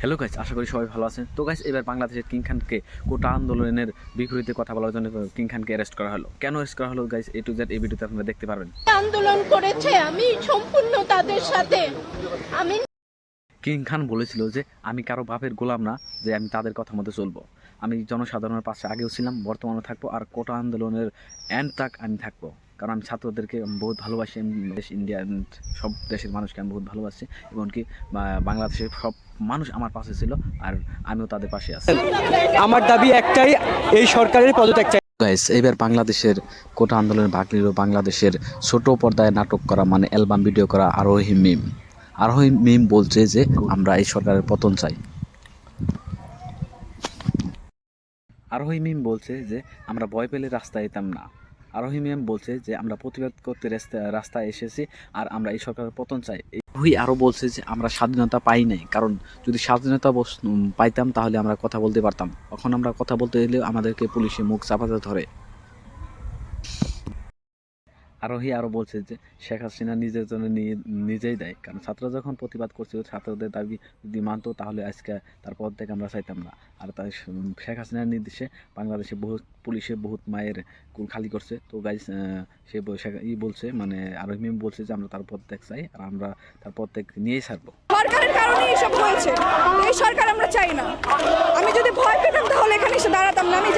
Hello guys, আশা করি সবাই ভালো আছেন। তো গাইস, এবার বাংলাদেশের কিং খানকে কোটা আন্দোলনের বিপরীতে কথা বলার জন্য কিং খানকে অ্যারেস্ট করা হলো। কেন অ্যারেস্ট করা হলো গাইস, এ টু জেড এই ভিডিওতে আপনারা দেখতে পারবেন। আন্দোলন করেছে, আমি সম্পূর্ণ তাদের সাথে। আমি কিং খান বলেছিল যে আমি কারো বাপের গোলাম না, যে আমি তাদের কথা মতো চলবো। আমি জনসাধারণের পাশে আগেও ছিলাম, বর্তমানে থাকবো, আর কোটা আন্দোলনের এন্ড তাক আমি থাকবো। কারণ আমি ছাত্রদেরকে বহুত ভালোবাসি, ইন্ডিয়া সব দেশের মানুষকে আমি বহুত ভালোবাসি, এমনকি বাংলাদেশের সব মানুষ আমার পাশে ছিল, আর আমিও তাদের পাশে আছি। আমার দাবি একটাই, এই সরকারের পদত্যাগ চাই। গাইস, এবার বাংলাদেশের কোটা আন্দোলনের ভাগ নিল বাংলাদেশের ছোট পর্দায় নাটক করা, মানে অ্যালবাম ভিডিও করা আরোহী মিম। আরোহী মিম বলছে যে আমরা এই সরকারের পতন চাই। আরোহী মিম বলছে যে আমরা ভয় পেলে রাস্তায় যেতাম না। আরোহী মিম বলছে যে আমরা প্রতিবাদ করতে রাস্তায় এসেছি, আর আমরা এই সরকারের পতন চাই। আরোহী আরও বলছে যে আমরা স্বাধীনতা পাই নাই, কারণ যদি স্বাধীনতা পাইতাম তাহলে আমরা কথা বলতে পারতাম। এখন আমরা কথা বলতে গেলেও আমাদেরকে পুলিশে মুখ চাপাতে ধরে। আরোহী আরও বলছে যে শেখ হাসিনা নিজের জন্য নিজেই দেয়, কারণ ছাত্ররা যখন প্রতিবাদ করছিল, ছাত্রদের দাবি যদি মানত তাহলে আজকে তার পদ থেকে আমরা চাইতাম না। আর তাই শেখ হাসিনার নির্দেশে বাংলাদেশে পুলিশে বহুত মায়ের কুল খালি করছে। তো গাইস, সে বলছে, মানে আরোহী মিম বলছে যে আমরা তার পদ ত্যাগ চাই, আর আমরা তার পদ ত্যাগ নিয়েই ছাড়বো। সরকারের কারণে এসব হয়েছে, এই সরকার আমরা চাই না। আমি যদি ভয় পেতাম তাহলে এখানে এসে দাঁড়াতাম না। আমি